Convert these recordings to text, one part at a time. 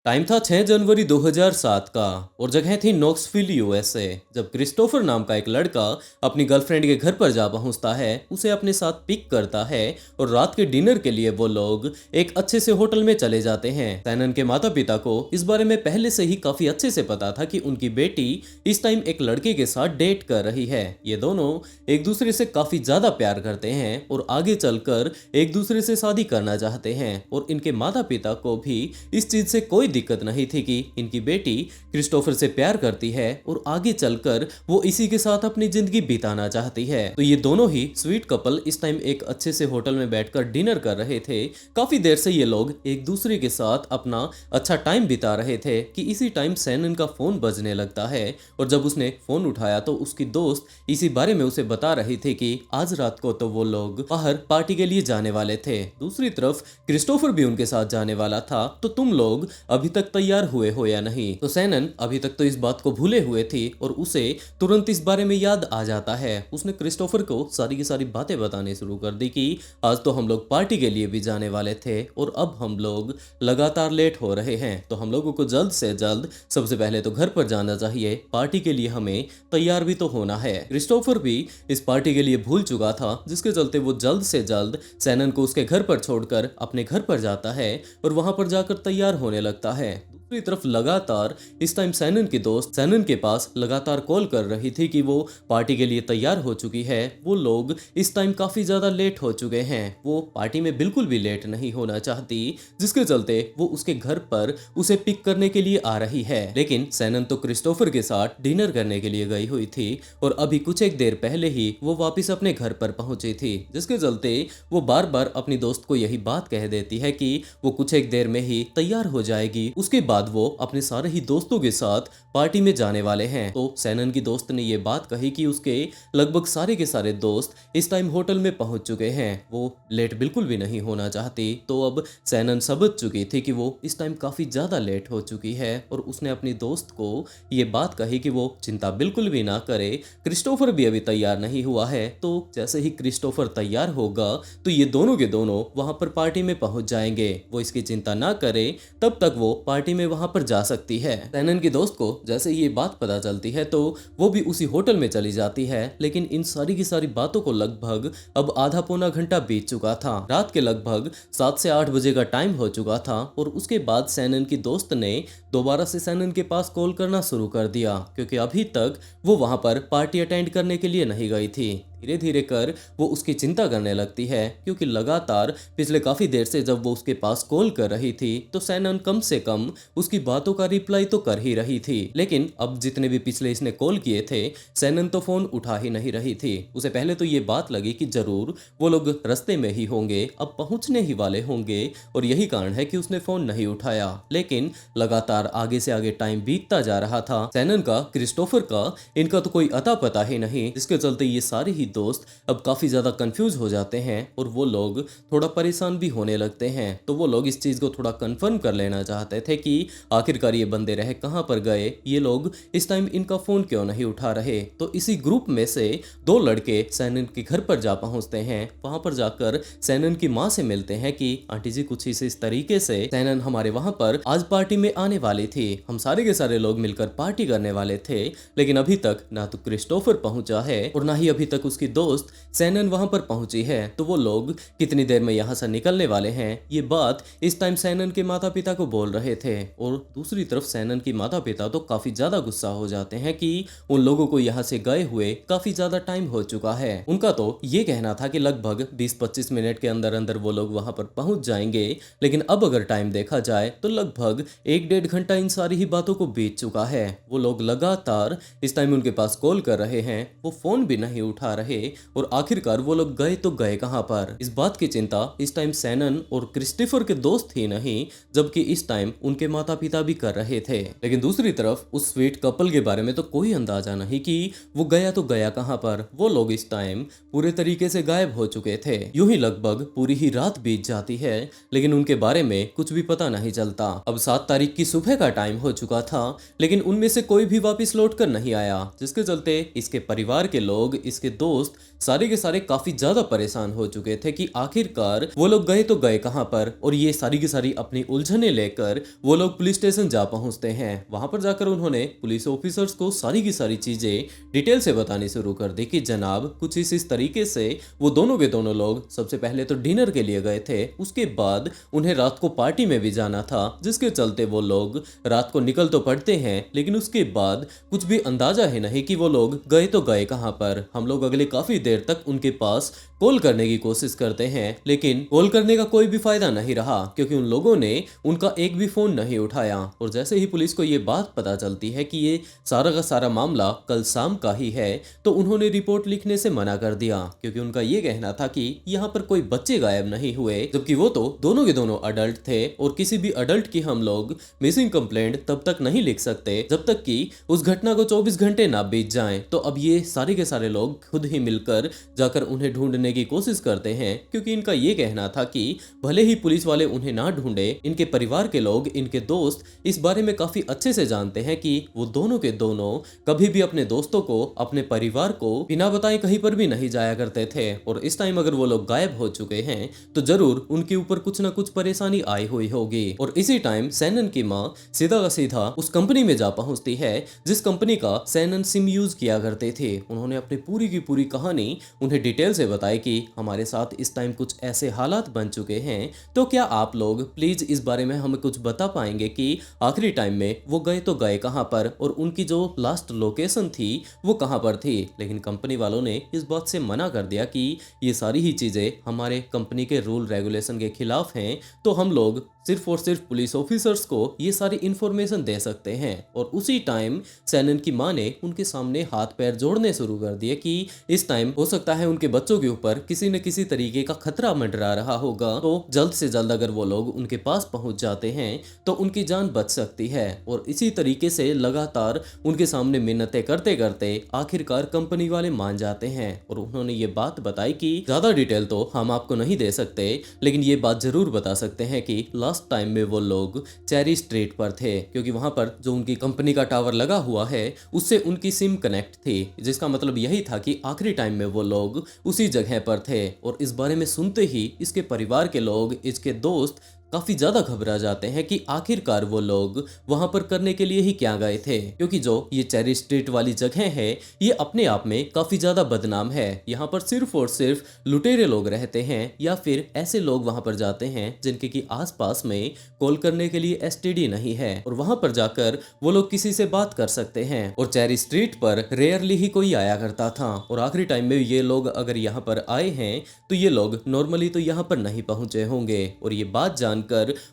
Time था 6 जनवरी 2007 का और जगह थी नॉक्सविल यूएसए। जब क्रिस्टोफर नाम का एक लड़का अपनी गर्लफ्रेंड के घर पर जा पहुंचता है, उसे अपने साथ पिक करता है और रात के डिनर के लिए वो लोग एक अच्छे से होटल में चले जाते हैं। सैनन के माता पिता को इस बारे में पहले से ही काफी अच्छे से पता था कि उनकी बेटी इस टाइम एक लड़के के साथ डेट कर रही है। ये दोनों एक दूसरे से काफी ज्यादा प्यार करते हैं और आगे चलकर एक दूसरे से शादी करना चाहते हैं और इनके माता पिता को भी इस चीज से कोई दिक्कत नहीं थी कि इनकी बेटी क्रिस्टोफर से प्यार करती है और आगे चलकर वो इसी के साथ अपनी जिंदगी बिताना चाहती है। तो ये दोनों ही स्वीट कपल इस टाइम एक अच्छे से होटल में बैठकर डिनर कर रहे थे। काफी देर से ये लोग एक दूसरे के साथ अपना अच्छा टाइम बिता रहे थे कि इसी टाइम सैनन का फोन बजने लगता है और जब उसने फोन उठाया तो उसकी दोस्त इसी बारे में उसे बता रही थी कि आज रात को तो वो लोग बाहर पार्टी के लिए जाने वाले थे। दूसरी तरफ क्रिस्टोफर भी उनके साथ जाने वाला था। तो तुम लोग अभी तक तैयार हुए हो या नहीं? तो सैनन अभी तक तो इस बात को भूले हुए थी और उसे तुरंत इस बारे में याद आ जाता है। उसने क्रिस्टोफर को सारी की सारी बातें बतानी शुरू कर दी कि आज तो हम लोग पार्टी के लिए भी जाने वाले थे और अब हम लोग लगातार लेट हो रहे हैं, तो हम लोगों को जल्द से जल्द सबसे पहले तो घर पर जाना चाहिए। पार्टी के लिए हमें तैयार भी तो होना है। क्रिस्टोफर भी इस पार्टी के लिए भूल चुका था, जिसके चलते वो जल्द से जल्द सैनन को उसके घर पर छोड़कर अपने घर पर जाता है और वहां पर जाकर तैयार होने लगता है। दूसरी तरफ लगातार इस टाइम सैनन की दोस्त सैनन के पास लगातार कॉल कर रही थी कि वो पार्टी के लिए तैयार हो चुकी है। वो लोग इस टाइम काफी ज्यादा लेट हो चुके हैं। वो पार्टी में बिल्कुल भी लेट नहीं होना चाहती, जिसके चलते वो उसके घर पर उसे पिक करने के लिए आ रही है। लेकिन सैनन तो क्रिस्टोफर के साथ डिनर करने के लिए गई हुई थी और अभी कुछ एक देर पहले ही वो वापस अपने घर पर पहुंची थी, जिसके चलते वो बार बार अपनी दोस्त को यही बात कह देती है कि वो कुछ एक देर में ही तैयार हो जाएगी। उसके बाद वो अपने सारे ही दोस्तों के साथ पार्टी में जाने वाले हैं। तो सैनन की दोस्त ने ये बात कही कि उसके लगभग सारे के सारे दोस्त इस टाइम होटल में पहुंच चुके हैं। वो लेट बिल्कुल भी नहीं होना चाहती। तो अब सैनन समझ चुकी थी कि वो इस टाइम काफी ज्यादा लेट हो चुकी है और उसने अपनी दोस्त को ये बात कही कि वो चिंता बिल्कुल भी ना करे, क्रिस्टोफर भी अभी तैयार नहीं हुआ है। तो जैसे ही क्रिस्टोफर तैयार होगा तो ये दोनों के दोनों वहां पर पार्टी में पहुंच जाएंगे। वो इसकी चिंता ना करे, तब तक वो पार्टी में वहां पर जा सकती है। सैनन की दोस्त को जैसे ये बात पता चलती है तो वो भी उसी होटल में चली जाती है। लेकिन इन सारी की सारी बातों को लगभग अब आधा पौना घंटा बीत चुका था। रात के लगभग 7 से 8 बजे का टाइम हो चुका था और उसके बाद सैनन की दोस्त ने दोबारा से सैनन के पास कॉल करना शुरू कर दिया, क्योंकि अभी तक वो वहां पर पार्टी अटेंड करने के लिए नहीं गई थी। धीरे धीरे कर वो उसकी चिंता करने लगती है, क्योंकि लगातार पिछले काफी देर से जब वो उसके पास कॉल कर रही थी तो सैनन कम से कम उसकी बातों का रिप्लाई तो कर ही रही थी। लेकिन अब जितने भी पिछले इसने कॉल किए थे, सैनन तो फोन उठा ही नहीं रही थी। उसे पहले तो ये बात लगी कि जरूर वो लोग रास्ते में ही होंगे, अब पहुंचने ही वाले होंगे और यही कारण है कि उसने फोन नहीं उठाया। लेकिन लगातार आगे से आगे टाइम बीतता जा रहा था। सैनन का, क्रिस्टोफर का, इनका तो कोई अता पता ही नहीं, जिसके चलते ये सारे ही दोस्त अब काफी ज्यादा कंफ्यूज हो जाते हैं और वो लोग थोड़ा परेशान भी होने लगते हैं। तो वो लोग इस चीज को थोड़ा कंफर्म कर लेना चाहते थे कि आखिरकार ये बंदे रह कहां पर गए, ये लोग इस टाइम इनका फोन क्यों नहीं उठा रहे। तो इसी ग्रुप में से 2 लड़के सैनन के घर पर जा पहुंचते हैं। वहां पर जाकर सैनन की माँ से मिलते हैं कि आंटी जी, कुछ इस तरीके से सैनन हमारे वहां पर आज पार्टी में आने वाली थी, हम सारे के सारे लोग मिलकर पार्टी करने वाले थे, लेकिन अभी तक ना तो क्रिस्टोफर पहुंचा है और ना ही अभी तक उसकी दोस्त सैनन वहां पर पहुंची है। तो वो लोग कितनी देर में यहां से निकलने वाले हैं, ये बात इस टाइम सैनन के माता पिता को बोल रहे थे। और दूसरी तरफ सैनन की माता पिता तो काफी ज्यादा गुस्सा हो जाते हैं कि उन लोगों को यहाँ से गए हुए काफी ज्यादा टाइम हो चुका है। उनका तो ये कहना था कि लगभग 20-25 मिनट के अंदर अंदर वो लोग वहां पर पहुंच जाएंगे, लेकिन अब अगर टाइम देखा जाए तो लगभग 1-1.5 घंटा इन सारी ही बातों को बीत चुका है। वो लोग लगातार इस टाइम उनके पास कॉल कर रहे हैं, वो फोन भी नहीं उठा रहे और आखिरकार वो लोग गए तो गए कहां पर। इस बात की चिंता इस टाइम सैनन और क्रिस्टोफर के दोस्त ही नहीं, जबकि इस टाइम उनके माता पिता भी कर रहे थे। लेकिन दूसरी तरफ उस स्वीट कपल के बारे में तो कोई अंदाजा नहीं कि वो गया तो गया कहां पर। वो लोग इस टाइम पूरे तरीके से गायब हो चुके थे। यूं ही लगभग पूरी ही रात बीत जाती है, लेकिन उनके बारे में कुछ भी पता नहीं चलता। अब 7 तारीख की सुबह का टाइम हो चुका था, लेकिन उनमें से कोई भी वापस लौट कर नहीं आया, जिसके चलते इसके परिवार के लोग, इसके दोस्त दोस्त सारे के सारे काफी ज्यादा परेशान हो चुके थे कि आखिरकार वो लोग गए तो गए कहां पर। और ये सारी की सारी अपनी उलझने लेकर वो लोग पुलिस स्टेशन जा पहुंचते हैं। वहां पर जाकर उन्होंने पुलिस ऑफिसर्स को सारी की सारी चीजें डिटेल से बतानी शुरू कर दी कि जनाब कुछ इस तरीके से वो दोनों के दोनों लोग सबसे पहले तो डिनर के लिए गए थे, उसके बाद उन्हें रात को पार्टी में भी जाना था, जिसके चलते वो लोग रात को निकल तो पड़ते हैं लेकिन उसके बाद कुछ भी अंदाजा है नहीं कि वो लोग गए तो गए कहां पर। हम लोग अगले काफी देर तक उनके पास कॉल करने की कोशिश करते हैं लेकिन कॉल करने का कोई भी फायदा नहीं रहा क्योंकि उन लोगों ने उनका एक भी फोन नहीं उठाया। और जैसे ही पुलिस को ये बात पता चलती है कि ये सारा का सारा मामला कल शाम का ही है तो उन्होंने रिपोर्ट लिखने से मना कर दिया क्योंकि उनका ये कहना था कि यहाँ पर कोई बच्चे गायब नहीं हुए, जबकि वो तो दोनों के दोनों अडल्ट थे और किसी भी अडल्ट की हम लोग मिसिंग कंप्लेंट तब तक नहीं लिख सकते जब तक कि उस घटना को 24 घंटे ना बीत जाएं। तो अब ये सारे के सारे लोग खुद ही मिलकर जाकर उन्हें ढूंढने की कोशिश करते हैं क्योंकि इनका ये कहना था कि भले ही पुलिस वाले उन्हें ना ढूंढे, इनके परिवार के लोग, इनके दोस्त इस बारे में काफी अच्छे से जानते हैं कि वो दोनों के दोनों कभी भी अपने दोस्तों को, अपने परिवार को बिना बताए कहीं पर भी नहीं जाया करते थे। और इस टाइम अगर वो लोग गायब हो चुके हैं तो जरूर उनके ऊपर कुछ ना कुछ परेशानी आई हुई होगी। और इसी टाइम सैनन की माँ सीधा का सीधा उस कंपनी में जा पहुंचती है जिस कंपनी का सैनन सिम यूज किया करते थे। उन्होंने अपनी पूरी की पूरी कहानी उन्हें डिटेल से बताई कि हमारे साथ इस टाइम कुछ ऐसे हालात बन चुके हैं, तो क्या आप लोग प्लीज इस बारे में हमें कुछ बता पाएंगे कि आखिरी टाइम में वो गए तो गए कहां पर और उनकी जो लास्ट लोकेशन थी वो कहां पर थी। लेकिन कंपनी वालों ने इस बात से मना कर दिया कि ये सारी ही चीजें हमारे कंपनी के रूल रेगुलेशन के खिलाफ हैं, तो हम लोग सिर्फ और सिर्फ पुलिस ऑफिसर्स को ये सारी इंफॉर्मेशन दे सकते हैं। और उसी टाइम सैनन की मां ने उनके सामने हाथ पैर जोड़ने शुरू कर दिए कि इस टाइम हो सकता है उनके बच्चों के ऊपर किसी न किसी तरीके का खतरा मंडरा रहा होगा, तो जल्द से जल्द अगर वो लोग उनके पास पहुंच जाते हैं तो उनकी जान बच सकती है। और इसी तरीके से लगातार उनके सामने मिन्नतें करते करते आखिरकार कंपनी वाले मान जाते हैं और उन्होंने ये बात बताई कि ज्यादा डिटेल तो हम आपको नहीं दे सकते लेकिन ये बात जरूर बता सकते हैं कि लास्ट टाइम में वो लोग चेरी स्ट्रीट पर थे क्योंकि वहां पर जो उनकी कंपनी का टावर लगा हुआ है उससे उनकी सिम कनेक्ट थी, जिसका मतलब यही था कि आखिरी टाइम में वो लोग उसी जगह पर थे। और इस बारे में सुनते ही इसके परिवार के लोग, इसके दोस्त काफी ज्यादा घबरा जाते हैं कि आखिरकार वो लोग वहां पर करने के लिए ही क्या गए थे, क्योंकि जो ये चेरी स्ट्रीट वाली जगह है ये अपने आप में काफी ज्यादा बदनाम है। यहाँ पर सिर्फ और सिर्फ लुटेरे लोग रहते हैं या फिर ऐसे लोग वहां पर जाते हैं जिनके की आसपास में कॉल करने के लिए एसटीडी नहीं है और वहां पर जाकर वो लोग किसी से बात कर सकते हैं। और चेरी स्ट्रीट पर रेयरली ही कोई आया करता था और आखिरी टाइम में ये लोग अगर यहाँ पर आए हैं तो ये लोग नॉर्मली तो यहाँ पर नहीं पहुंचे होंगे। और ये बात जानकर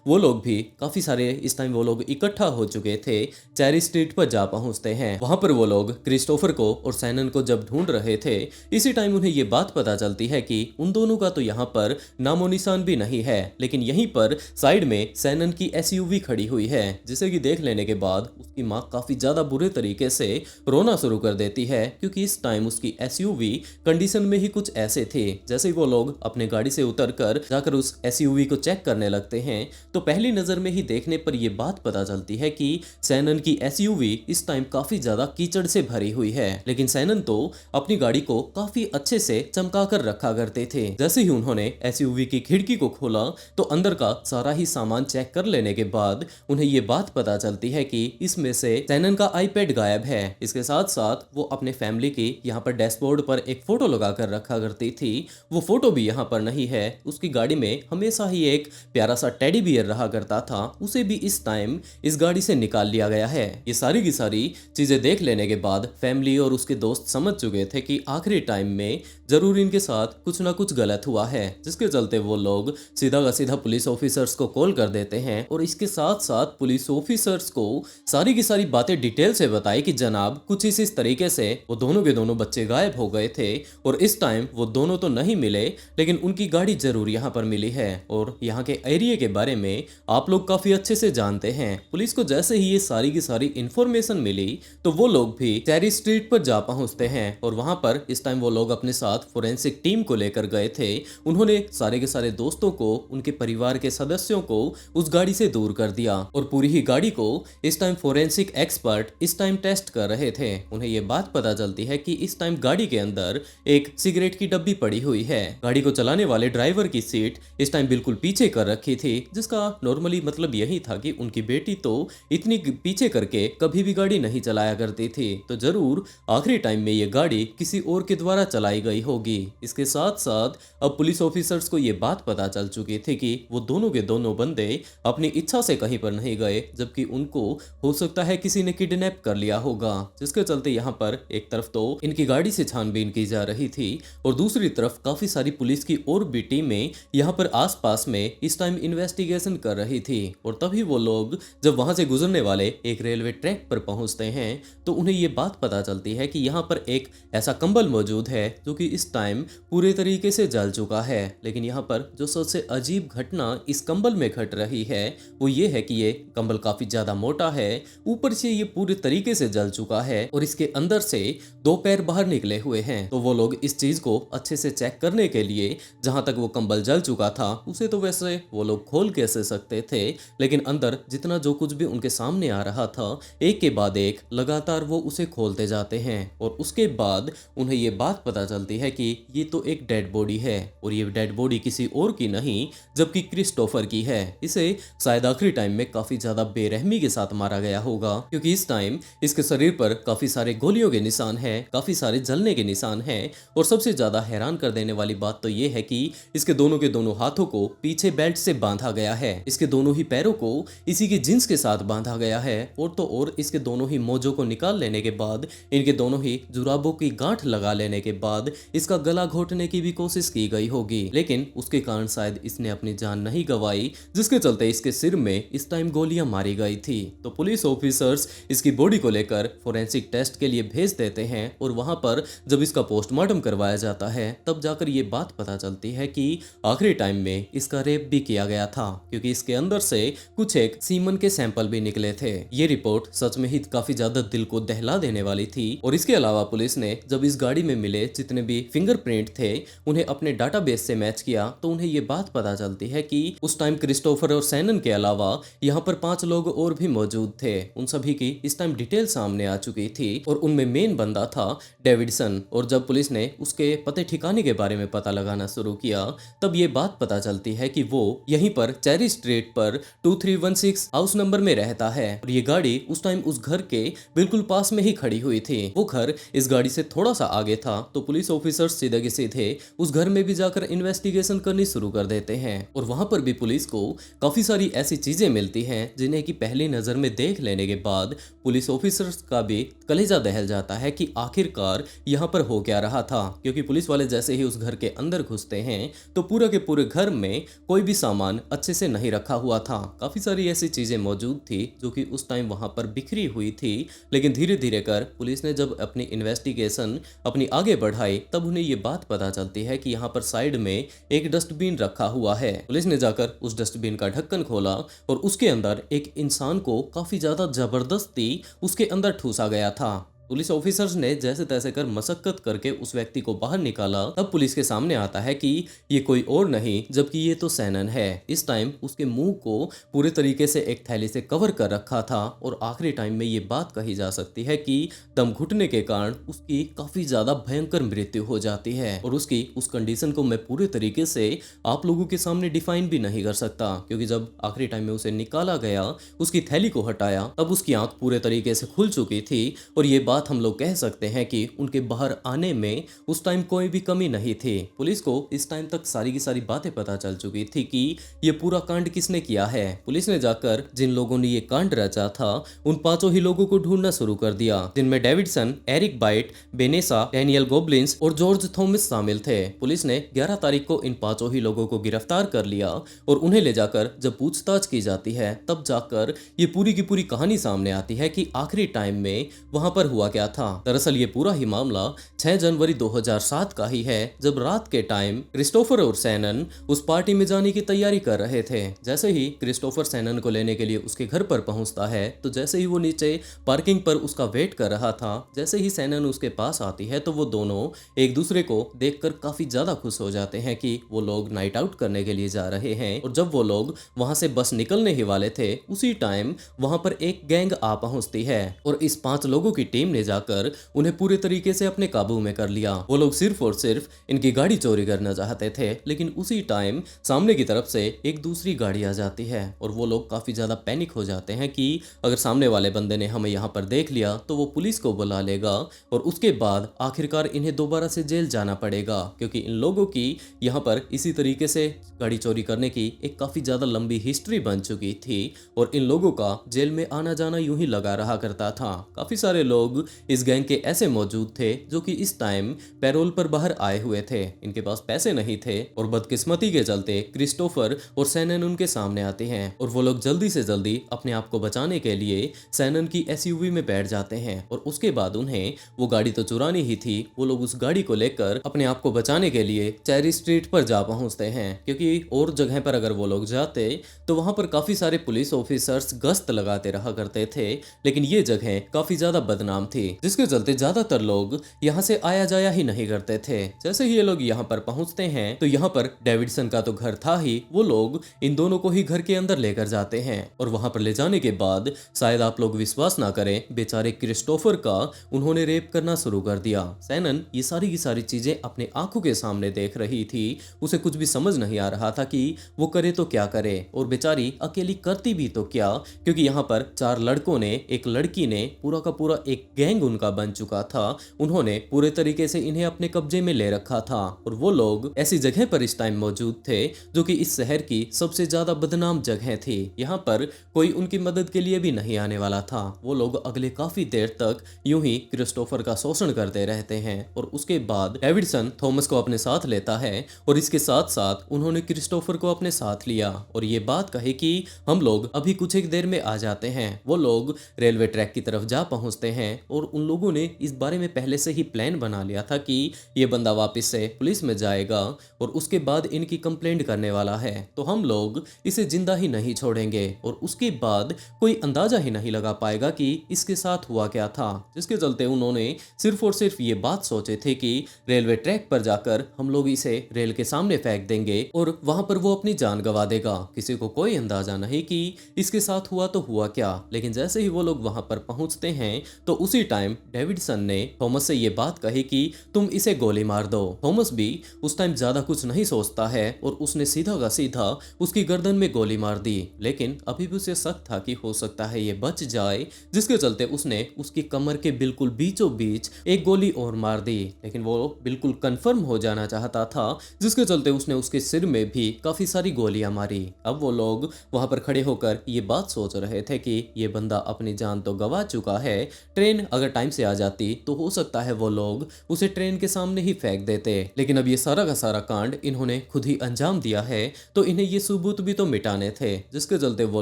वो लोग भी काफी सारे इस टाइम वो लोग इकट्ठा हो चुके थे, चेरी स्ट्रीट पर जा पहुंचते हैं। वहां पर वो लोग क्रिस्टोफर को और सैनन को जब ढूंढ रहे थे इसी टाइम उन्हें ये बात पता चलती है कि उन दोनों का तो यहाँ पर नामो निशान भी नहीं है। लेकिन यहीं पर साइड में सैनन की एसयूवी खड़ी हुई है जिसे कि देख लेने के बाद उसकी माँ काफी ज्यादा बुरे तरीके से रोना शुरू कर देती है क्योंकि इस टाइम उसकी एसयूवी कंडीशन में ही कुछ ऐसे थे। जैसे ही वो लोग अपने गाड़ी से उतरकर जाकर उस एसयूवी को चेक करने लगते हैं तो पहली नजर में ही देखने पर यह बात पता चलती है कि सैनन की एसयूवी इस टाइम काफी ज्यादा कीचड़ से भरी हुई है। लेकिन सैनन तो अपनी गाड़ी को काफी अच्छे से चमका कर रखा करते थे। जैसे ही उन्होंने एसयूवी की खिड़की को खोला तो अंदर का सारा ही सामान चेक कर लेने के बाद उन्हें ये बात पता चलती है कि इसमें से सैनन का आईपैड गायब है। इसके साथ साथ वो अपने फैमिली की यहाँ पर डैशबोर्ड पर एक फोटो लगा कर रखा करती थी, वो फोटो भी यहाँ पर नहीं है। उसकी गाड़ी में हमेशा ही एक प्यारा सा टेडी बियर रहा करता था, उसे भी इस टाइम इस गाड़ी से निकाल लिया गया है। ये सारी की सारी चीजें देख लेने के बाद फैमिली और उसके दोस्त समझ चुके थे कि आखिरी टाइम में जरूर इनके साथ कुछ ना कुछ गलत हुआ है, जिसके चलते वो लोग सीधा का सीधा पुलिस ऑफिसर्स को कॉल कर देते हैं और इसके साथ साथ पुलिस ऑफिसर्स को सारी की सारी बातें डिटेल से बताई कि जनाब कुछ इस तरीके से वो दोनों के दोनों बच्चे गायब हो गए थे और इस टाइम वो दोनों तो नहीं मिले लेकिन उनकी गाड़ी जरूर यहाँ पर मिली है और यहाँ के एरिया के बारे में आप लोग काफी अच्छे से जानते हैं। पुलिस को जैसे ही ये सारी की सारी इंफॉर्मेशन मिली तो वो लोग भी चेरी स्ट्रीट पर जा पहुंचते हैं और वहां पर इस टाइम वो लोग अपने साथ फोरेंसिक टीम को लेकर गए थे। उन्होंने सारे के सारे दोस्तों को, उनके परिवार के सदस्यों को उस गाड़ी से दूर कर दिया और पूरी ही गाड़ी को इस टाइम फोरेंसिक फोरेंसिक एक्सपर्ट इस टाइम टेस्ट कर रहे थे, उन्हें ये बात पता चलती है कि इस टाइम गाड़ी के अंदर एक सिगरेट की डब्बी पड़ी हुई है। गाड़ी को चलाने वाले ड्राइवर की सीट इस टाइम बिल्कुल पीछे कर रखी थी, जिसका नॉर्मली मतलब यही था कि उनकी बेटी तो इतनी पीछे करके कभी भी गाड़ी नहीं चलाया करती थी, तो जरूर आखिरी टाइम में ये गाड़ी किसी और के द्वारा चलाई गई होगी। इसके साथ साथ अब पुलिस ऑफिसर्स को ये बात पता चल चुकी थी कि वो दोनों के दोनों बंदे अपनी इच्छा से कहीं पर नहीं गए, जबकि उनको हो सकता है किसी ने किडनैप कर लिया होगा, जिसके चलते यहाँ पर एक तरफ तो इनकी गाड़ी से छानबीन की जा रही थी और दूसरी तरफ काफी सारी पुलिस की और भी टीमें यहाँ पर आसपास में इस टाइम इन्वेस्टिगेशन कर रही थी। और तभी वो लोग जब वहां से गुजरने वाले एक रेलवे ट्रैक पर पहुंचते हैं तो उन्हें ये बात पता चलती है कि यहाँ पर एक ऐसा कंबल मौजूद है जो कि इस टाइम पूरे तरीके से जल चुका है। लेकिन यहाँ पर जो सबसे अजीब घटना इस कंबल में घट रही है वो ये है कि ये कंबल काफी ज्यादा मोटा है, ऊपर से ये पूरे तरीके से जल चुका है और इसके अंदर से 2 पैर बाहर निकले हुए हैं। तो वो लोग इस चीज को अच्छे से चेक करने के लिए जहां तक वो कंबल जल चुका था उसे तो वैसे वो लोग खोल कैसे सकते थे, लेकिन अंदर जितना जो कुछ भी उनके सामने आ रहा था एक के बाद एक लगातार वो उसे खोलते जाते हैं और उसके बाद उन्हें ये बात पता चलती है कि ये तो एक डेड बॉडी है और ये डेड बॉडी किसी और की नहीं जबकि क्रिस्टोफर की है। इसे शायद आखिरी टाइम में काफी ज्यादा बेरहमी के साथ मारा गया होगा, क्योंकि इस टाइम इसके शरीर पर काफी सारे गोलियों के निशान हैं, काफी सारे जलने के निशान हैं और सबसे ज्यादा हैरान कर देने वाली बात तो ये है कि इसके दोनों के दोनों हाथों को पीछे बेल्ट से बांधा गया है, इसके दोनों ही पैरों को इसी की जींस के साथ बांधा गया है और तो और इसके दोनों ही मोजों को निकाल लेने के बाद इनके दोनों ही जुराबों की गांठ लगा लेने के बाद इसका गला घोटने की भी कोशिश की गई होगी, लेकिन उसके कारण शायद इसने अपनी जान नहीं गंवाई, जिसके चलते इसके सिर में इस टाइम गोलियां मारी गई थी। तो पुलिस ऑफिसर्स इसकी बॉडी को लेकर फोरेंसिक टेस्ट के लिए भेज देते हैं और वहां पर जब इसका पोस्टमार्टम करवाया जाता है तब जाकर ये बात पता चलती है कि आखिरी टाइम में इसका रेप भी किया गया था, क्योंकि इसके अंदर से कुछ एक सीमन के सैंपल भी निकले थे। ये रिपोर्ट सच में ही काफी ज्यादा दिल को दहला देने वाली थी और इसके अलावा पुलिस ने जब इस गाड़ी में मिले जितने भी फिंगरप्रिंट थे उन्हें अपने डाटाबेस से मैच किया तो उन्हें ये बात पता चलती है कि उस टाइम क्रिस्टोफर और सैनन के अलावा यहाँ पर 5 लोग और भी मौजूद थे। उन सभी की इस टाइम डिटेल सामने आ चुकी थी और उनमें मेन बंदा था डेविडसन। और जब पुलिस ने उसके पते ठिकाने के बारे में पता लगाना शुरू किया तब ये बात पता चलती है कि वो यहीं पर चेरी स्ट्रीट पर 2316 हाउस नंबर में रहता है और ये गाड़ी उस टाइम उस घर के बिल्कुल पास में ही खड़ी हुई थी। वो घर इस गाड़ी से थोड़ा सा आगे था तो पुलिस ऑफिसर सीधे के सीधे उस घर में भी जाकर इन्वेस्टिगेशन करनी शुरू कर देते हैं और वहां पर भी पुलिस को काफी सारी ऐसी चीजें मिलती हैं जिन्हें कि पहली नजर में देख लेने के बाद पुलिस ऑफिसर्स का भी कलेजा दहल जाता है कि आखिरकार यहाँ पर हो क्या रहा था, क्योंकि पुलिस वाले जैसे ही उस घर के अंदर घुसते हैं तो पूरे के पूरे घर में कोई भी सामान अच्छे से नहीं रखा हुआ था। काफी सारी ऐसी चीजें मौजूद थी जो कि उस टाइम वहां पर बिखरी हुई थी, लेकिन धीरे धीरे कर पुलिस ने जब अपनी इन्वेस्टिगेशन अपनी आगे बढ़ाई तब उन्हें ये बात पता चलती है कि यहाँ पर साइड में एक डस्टबिन रखा हुआ है। पुलिस ने जाकर उस डस्टबिन का ढक्कन खोला और उसके अंदर एक इंसान को काफी ज्यादा जबरदस्ती उसके अंदर ठूसा गया था। पुलिस ऑफिसर्स ने जैसे तैसे कर मशक्कत करके उस व्यक्ति को बाहर निकाला तब पुलिस के सामने आता है कि ये कोई और नहीं जबकि ये तो सैनन है। इस टाइम उसके मुंह को पूरे तरीके से एक थैली से कवर कर रखा था और आखिरी टाइम में ये बात कही जा सकती है कि दम घुटने के कारण उसकी काफी ज्यादा भयंकर मृत्यु हो जाती है और उसकी उस कंडीशन को मैं पूरे तरीके से आप लोगों के सामने डिफाइन भी नहीं कर सकता, क्योंकि जब आखिरी टाइम में उसे निकाला गया उसकी थैली को हटाया तब उसकी आंख पूरे तरीके से खुल चुकी थी और ये बात हम लोग कह सकते हैं कि उनके बाहर आने में उस टाइम कोई भी कमी नहीं थी। पुलिस को इस टाइम तक सारी की सारी बातें पता चल चुकी थी कि ये पूरा कांड किसने किया है। पुलिस ने जाकर जिन लोगों ने ये कांड रचा था उन 5 ही लोगों को ढूंढना शुरू कर दिया, जिनमें डेविडसन, एरिक बाइट, बेनेसा, डैनियल गोब्लिन्स और जॉर्ज थॉमस शामिल थे। पुलिस ने 11 तारीख को इन 5 ही लोगों को गिरफ्तार कर लिया और उन्हें ले जाकर जब पूछताछ की जाती है तब जाकर ये पूरी की पूरी कहानी सामने आती है कि आखिरी टाइम में वहां पर हुआ हुआ क्या था? दरअसल ये पूरा ही मामला 6 जनवरी 2007 का ही है, जब रात के टाइम क्रिस्टोफर और सैनन उस पार्टी में जाने की तैयारी कर रहे थे। जैसे ही क्रिस्टोफर सैनन को लेने के लिए उसके घर पर पहुंचता है, तो जैसे ही वो नीचे पार्किंग पर उसका वेट कर रहा था, जैसे ही सैनन उसके पास आती है, तो वो दोनों एक दूसरे को देखकर काफी ज्यादा खुश हो जाते हैं कि वो लोग नाइट आउट करने के लिए जा रहे हैं। और जब वो लोग वहां से बस निकलने ही वाले थे, उसी टाइम वहां पर एक गैंग आ पहुंचती है और इस 5 लोगों की टीम ने जाकर उन्हें पूरे तरीके से अपने काबू में कर लिया। वो लोग सिर्फ और सिर्फ इनकी गाड़ी चोरी करना चाहते थे, लेकिन उसी टाइम सामने की तरफ से एक दूसरी गाड़ी आ जाती है और वो लोग काफी ज्यादा पैनिक हो जाते हैं कि अगर सामने वाले बंदे ने हमें यहाँ पर देख लिया तो वो पुलिस को बुला लेगा और उसके बाद आखिरकार इन्हें दोबारा से जेल जाना पड़ेगा, क्योंकि इन लोगों की यहाँ पर इसी तरीके से गाड़ी चोरी करने की एक काफी ज्यादा लंबी हिस्ट्री बन चुकी थी और इन लोगों का जेल में आना जाना यूं ही लगा रहा करता था। काफी सारे लोग इस गैंग के ऐसे मौजूद थे जो कि इस टाइम पैरोल पर बाहर आए हुए थे। इनके पास पैसे नहीं थे और बदकिस्मती के चलते क्रिस्टोफर और सैनन उनके सामने आते हैं और वो लोग जल्दी से जल्दी अपने आप को बचाने के लिए सैनन की एसयूवी में बैठ जाते हैं और उसके बाद उन्हें वो गाड़ी तो चुरानी ही थी, वो लोग उस गाड़ी को लेकर अपने आप को बचाने के लिए चेरी स्ट्रीट पर जा पहुंचते हैं, क्योंकि और जगह पर अगर वो लोग जाते तो वहां पर काफी सारे पुलिस ऑफिसर्स गश्त लगाते रहा करते थे, लेकिन ये जगह काफी ज्यादा बदनाम थी, जिसके चलते ज्यादातर लोग यहाँ से आया जाया ही नहीं करते थे। जैसे ही ये लोग यहाँ पर पहुंचते हैं तो यहाँ पर डेविडसन का तो घर था ही, वो लोग इन दोनों को ही घर के अंदर लेकर जाते हैं और वहां पर ले जाने के बाद शायद आप लोग विश्वास ना करें, बेचारे क्रिस्टोफर का उन्होंने रेप करना शुरू कर दिया। सैनन ये सारी की सारी चीजें अपने आंखों के सामने देख रही थी, उसे कुछ भी समझ नहीं आ रहा था कि वो करे तो क्या करे और बेचारी अकेली करती भी तो क्या, क्योंकि यहाँ पर 4 लड़कों ने, एक लड़की ने, पूरा का पूरा एक गैंग उनका बन चुका था। उन्होंने पूरे तरीके से इन्हें अपने कब्जे में ले रखा था और वो लोग ऐसी जगह पर इस टाइम मौजूद थे जो कि इस शहर की सबसे ज्यादा बदनाम जगह थी। यहाँ पर कोई उनकी मदद के लिए भी नहीं आने वाला था। वो लोग अगले काफी देर तक यूं ही क्रिस्टोफर का शोषण करते रहते हैं और उसके बाद डेविडसन थॉमस को अपने साथ लेता है और इसके साथ साथ उन्होंने क्रिस्टोफर को अपने साथ लिया और ये बात कही कि हम लोग अभी कुछ एक देर में आ जाते हैं। वो लोग रेलवे ट्रैक की तरफ जा पहुंचते हैं और उन लोगों ने इस बारे में पहले से ही प्लान बना लिया था कि ये बंदा वापस से पुलिस में जाएगा और उसके बाद इनकी कंप्लेंट करने वाला है, तो हम लोग इसे जिंदा ही नहीं छोड़ेंगे और उसके बाद कोई अंदाजा ही नहीं लगा पाएगा कि इसके साथ हुआ क्या था। जिसके चलते उन्होंने सिर्फ और सिर्फ ये बात सोचे थे कि रेलवे ट्रैक पर जाकर हम लोग इसे रेल के सामने फेंक देंगे और वहां पर वो अपनी जान गंवा देगा। किसी को कोई अंदाजा नहीं कि इसके साथ हुआ तो हुआ क्या। लेकिन जैसे ही वो लोग वहां पर पहुंचते हैं तो उसी टाइम डेविडसन ने थॉमस से ये बात कही कि तुम इसे गोली मार दो। थॉमस भी उस टाइम ज्यादा कुछ नहीं सोचता है और उसने सीधा का सीधा उसकी गर्दन में गोली मार दी, लेकिन अभी भी उसे शक था कि हो सकता है ये बच जाए, जिसके चलते उसने उसकी कमर के बिल्कुल बीचों बीच एक गोली और मार दी। लेकिन वो बिल्कुल कंफर्म हो जाना चाहता था, जिसके चलते उसने उसके सिर में भी काफी सारी गोलियां मारी। अब वो लोग वहां पर खड़े होकर ये बात सोच रहे थे कि ये बंदा अपनी जान तो गंवा चुका है, ट्रेन अगर टाइम से आ जाती तो हो सकता है वो लोग उसे ट्रेन के सामने ही फेंक देते, लेकिन अब ये सारा का सारा कांड इन्होंने खुद ही अंजाम दिया है तो इन्हें ये सबूत भी तो मिटाने थे। जिसके चलते वो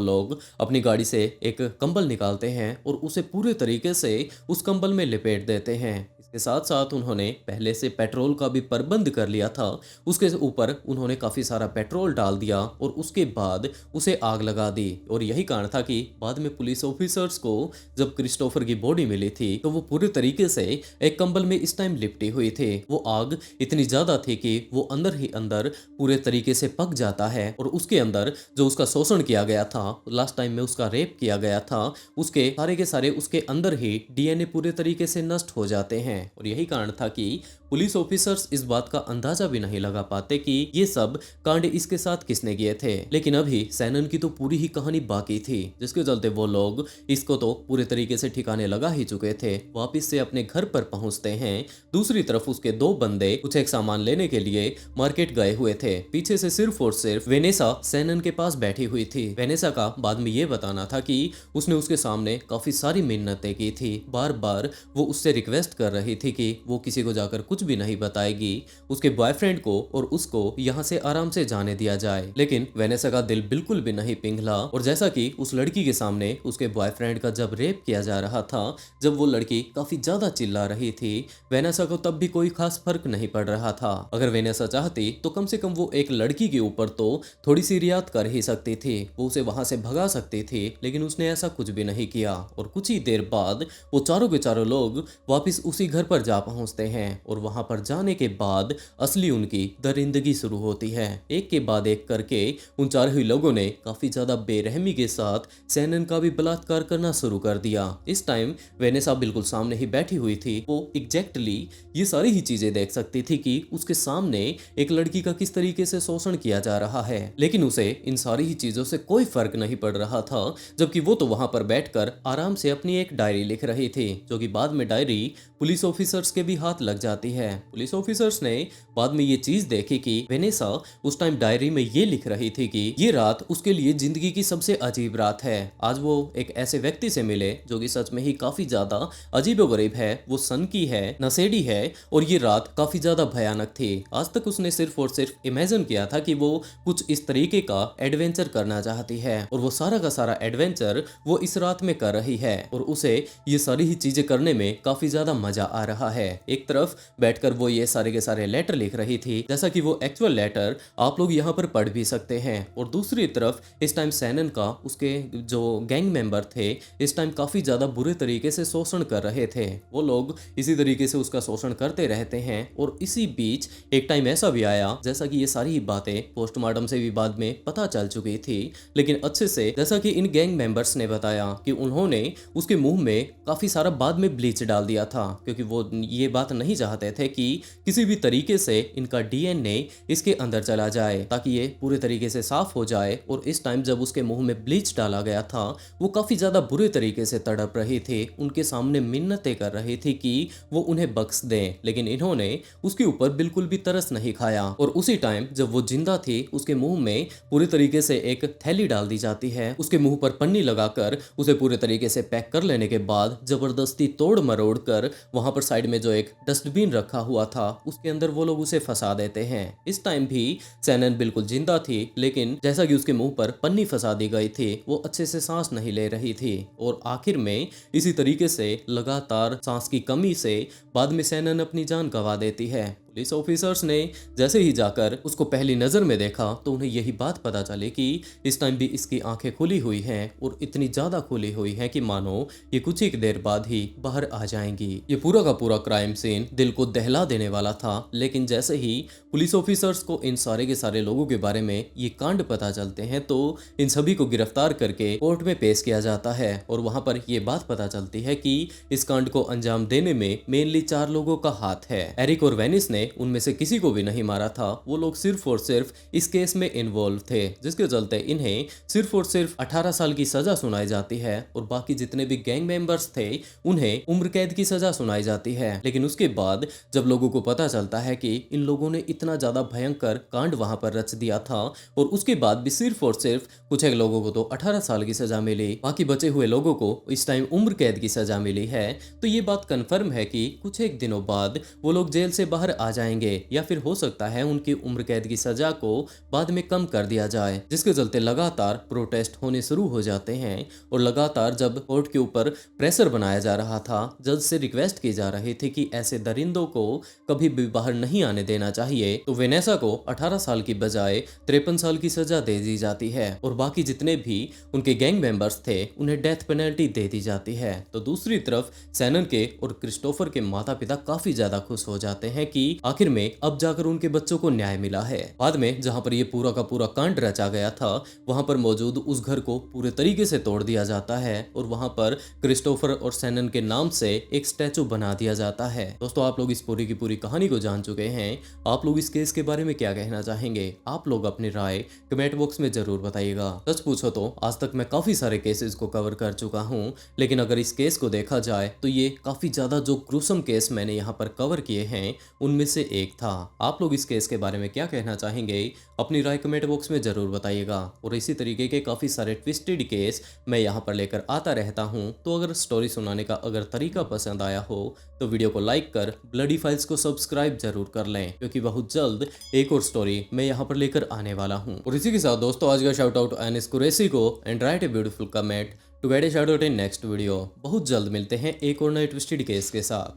लोग अपनी गाड़ी से एक कंबल निकालते हैं और उसे पूरे तरीके से उस कंबल में लपेट देते हैं। इसके साथ साथ उन्होंने पहले से पेट्रोल का भी प्रबंध कर लिया था, उसके ऊपर उन्होंने काफी सारा पेट्रोल डाल दिया और उसके बाद उसे आग लगा दी। और यही कारण था कि बाद में पुलिस ऑफिसर्स को जब क्रिस्टोफर की बॉडी मिली थी तो वो पूरे तरीके से एक कंबल में इस टाइम लिपटी हुई थी। वो आग इतनी ज्यादा थी कि वो अंदर ही अंदर पूरे तरीके से पक जाता है और उसके अंदर जो उसका शोषण किया गया था, लास्ट टाइम में उसका रेप किया गया था, उसके सारे के सारे उसके अंदर ही डीएनए पूरे तरीके से नष्ट हो जाते हैं। और यही कारण था कि पुलिस ऑफिसर्स इस बात का अंदाजा भी नहीं लगा पाते कि ये सब कांड इसके साथ किसने किए थे। लेकिन अभी सैनन की तो पूरी ही कहानी बाकी थी, जिसके चलते वो लोग इसको तो पूरे तरीके से ठिकाने लगा ही चुके थे। वापिस से अपने घर पर पहुंचते हैं। दूसरी तरफ उसके 2 बंदे कुछ एक सामान लेने के लिए मार्केट गए हुए थे। पीछे से सिर्फ और सिर्फ वेनेसा सैनन के पास बैठी हुई थी। वेनेसा का बाद में ये बताना था कि उसने उसके सामने काफी सारी मिन्नतें की थी, बार बार वो उससे रिक्वेस्ट कर रही चाहती थी कि वो किसी को जाकर कुछ भी नहीं बताएगी, उसके बॉयफ्रेंड को और उसको यहाँ से आराम से जाने दिया जाए। लेकिन वेनेसा का दिल बिल्कुल भी नहीं पिघला और जैसा कि उस लड़की के सामने उसके बॉयफ्रेंड का जब रेप किया जा रहा था, जब वो लड़की काफी ज्यादा चिल्ला रही थी, वेनेसा को तब भी कोई खास फर्क नहीं पड़ रहा था। अगर वेनेसा चाहती तो कम से कम वो एक लड़की के ऊपर तो थोड़ी सी रियायत कर ही सकती थी, वो उसे वहां से भगा सकती थी, लेकिन उसने ऐसा कुछ भी नहीं किया। और कुछ ही देर बाद वो चारों के चारों लोग वापस उसी घर पर जा पहुंचते हैं और वहां पर जाने के बाद असली उनकी दरिंदगी शुरू होती है। एक के बाद एक करके उन चारों ही लोगों ने काफी ज्यादा बेरहमी के साथ सैनन का भी बलात्कार करना शुरू कर दिया। इस टाइम वेनेसा बिल्कुल सामने ही बैठी हुई थी, वो एग्जैक्टली ये सारी ही चीजें देख सकती थी कि उसके सामने एक लड़की का किस तरीके से शोषण किया जा रहा है, लेकिन उसे इन सारी ही चीजों से कोई फर्क नहीं पड़ रहा था, जबकि वो तो वहां पर बैठकर आराम से अपनी एक डायरी लिख रही थी, जो कि बाद में डायरी पुलिस ऑफिसर्स के भी हाथ लग जाती है। पुलिस ऑफिसर्स ने बाद में ये चीज देखी कि वेनेसा उस टाइम डायरी में ये लिख रही थी कि ये रात उसके लिए जिंदगी की सबसे अजीब रात है। आज वो एक ऐसे व्यक्ति से मिले जो कि सच में ही काफी ज्यादा अजीबोगरीब है, वो सन की है, नशेड़ी है और ये रात काफी ज्यादा भयानक थी। आज तक उसने सिर्फ और सिर्फ इमेजिन किया था कि वो कुछ इस तरीके का एडवेंचर करना चाहती है और वो सारा का सारा एडवेंचर वो इस रात में कर रही है और उसे ये सारी ही चीजें करने में काफी ज्यादा मजा आ रहा है। एक तरफ बैठकर वो ये सारे के सारे लेटर लिख रही थी, जैसा कि वो एक्चुअल लेटर आप लोग यहाँ पर पढ़ भी सकते हैं, और दूसरी तरफ इस टाइम सैनन का उसके जो गैंग मेंबर थे इस टाइम काफी ज्यादा बुरे तरीके से शोषण कर रहे थे। वो लोग इसी तरीके से उसका शोषण करते रहते हैं और इसी बीच एक टाइम ऐसा भी आया, जैसा कि ये सारी ही बातें पोस्टमार्टम से भी बाद में पता चल चुकी थी, लेकिन अच्छे से जैसा कि इन गैंग मेंबर्स ने बताया कि उन्होंने उसके मुंह में काफी सारा बाद में ब्लीच डाल दिया था, क्योंकि वो ये बात नहीं चाहते थे कि किसी भी तरीके से इनका डीएनए इसके अंदर चला जाए, ताकि ये पूरे तरीके से साफ हो जाए। और इस टाइम जब उसके मुंह में ब्लीच डाला गया था, वो काफी ज्यादा बुरे तरीके से तड़प रही थी, उनके सामने मिन्नतें कर रही थी कि वो उन्हें बख्श दें, लेकिन इन्होंने उसके ऊपर बिल्कुल भी तरस नहीं खाया। और उसी टाइम जब वो जिंदा थी, उसके मुंह में पूरी तरीके से एक थैली डाल दी जाती है, उसके मुंह पर पन्नी लगाकर उसे पूरे तरीके से पैक कर लेने के बाद जबरदस्ती तोड़ मरोड़ कर वहां पर साइड में जो एक डस्टबिन रखा हुआ था उसके अंदर वो लोग उसे फंसा देते हैं। इस टाइम भी सैनन बिल्कुल जिंदा थी, लेकिन जैसा कि उसके मुंह पर पन्नी फंसा दी गई थी, वो अच्छे से सांस नहीं ले रही थी और आखिर में इसी तरीके से लगातार सांस की कमी से बाद में सैनन अपनी जान गंवा देती है। पुलिस ऑफिसर्स ने जैसे ही जाकर उसको पहली नजर में देखा तो उन्हें यही बात पता चली कि इस टाइम भी इसकी आंखें खुली हुई हैं और इतनी ज्यादा खुली हुई हैं कि मानो ये कुछ ही देर बाद ही बाहर आ जाएंगी। ये पूरा का पूरा क्राइम सीन दिल को दहला देने वाला था, लेकिन जैसे ही पुलिस ऑफिसर्स को इन सारे के सारे लोगों के बारे में ये कांड पता चलते हैं तो इन सभी को गिरफ्तार करके कोर्ट में पेश किया जाता है और वहां पर ये बात पता चलती है कि इस कांड को अंजाम देने में मेनली 4 लोगों का हाथ है। एरिक और वेनिस ने उनमें से किसी को भी नहीं मारा था, वो लोग सिर्फ और सिर्फ इस केस में इन्वॉल्व थे, जिसके चलते इन्हें सिर्फ और सिर्फ 18 साल की सजा सुनाई जाती है और बाकी जितने भी गैंग मेंबर्स थे उन्हें उम्र कैद की सजा सुनाई जाती है। लेकिन उसके बाद जब लोगों को पता चलता है कि इन लोगों ने इतना ज्यादा भयंकर कांड वहां पर रच दिया था और उसके बाद भी सिर्फ और सिर्फ कुछ एक लोगों को तो 18 साल की सजा मिली, बाकी बचे हुए लोगों को इस टाइम उम्र कैद की सजा मिली है, तो ये बात कंफर्म है कि कुछ एक दिनों बाद वो लोग जेल से बाहर आ जाएंगे या फिर हो सकता है उनकी उम्र कैद की सजा को बाद में कम कर दिया जाए, जिसके चलते लगातार प्रोटेस्ट होने शुरू हो जाते हैं और लगातार जब कोर्ट के ऊपर प्रेशर बनाया जा रहा था, जज से रिक्वेस्ट की जा रही थी कि ऐसे दरिंदों को कभी भी बाहर नहीं आने देना चाहिए, तो वेनेसा को 18 साल की बजाय 53 साल की सजा दे दी जाती है और बाकी जितने भी उनके गैंग मेंबर्स थे उन्हें डेथ पेनल्टी दे दी जाती है। तो दूसरी तरफ सैनन के और क्रिस्टोफर के माता पिता काफी ज्यादा खुश हो जाते हैं कि आखिर में अब जाकर उनके बच्चों को न्याय मिला है। बाद में जहां पर ये पूरा का पूरा कांड रचा गया था वहां पर मौजूद उस घर को पूरे तरीके से तोड़ दिया जाता है और वहां पर क्रिस्टोफर और सैनन के नाम से एक स्टैचू बना दिया जाता है। दोस्तों, आप लोग इस पूरी की पूरी कहानी को जान चुके हैं। आप लोग इस केस के बारे में क्या कहना चाहेंगे? आप लोग अपनी राय कमेंट बॉक्स में जरूर बताइएगा। सच पूछो तो आज तक मैं काफी सारे केसेस को कवर कर चुका हूं, लेकिन अगर इस केस को देखा जाए तो ये काफी ज्यादा जो ग्रूसम केस मैंने यहाँ पर कवर किए हैं उनमें से एक था। आप लोग इस केस के बारे में क्या कहना चाहेंगे? अपनी राय कमेंट बॉक्स में ज़रूर बताइएगा। और इसी तरीके के काफ़ी सारे ट्विस्टेड केस मैं यहाँ पर लेकर आता रहता हूँ। तो अगर स्टोरी सुनाने का अगर तरीका पसंद आया हो तो वीडियो को लाइक कर ब्लडी फाइल्स को सब्सक्राइब जरूर कर लें, क्योंकि बहुत जल्द एक और स्टोरी मैं यहाँ पर लेकर आने वाला हूँ। और इसी के साथ दोस्तों आज का शाउट आउट एनिस कुरैशी को and write a beautiful comment to get a shout out in next video. बहुत जल्द मिलते हैं एक और नए ट्विस्टेड केस के साथ।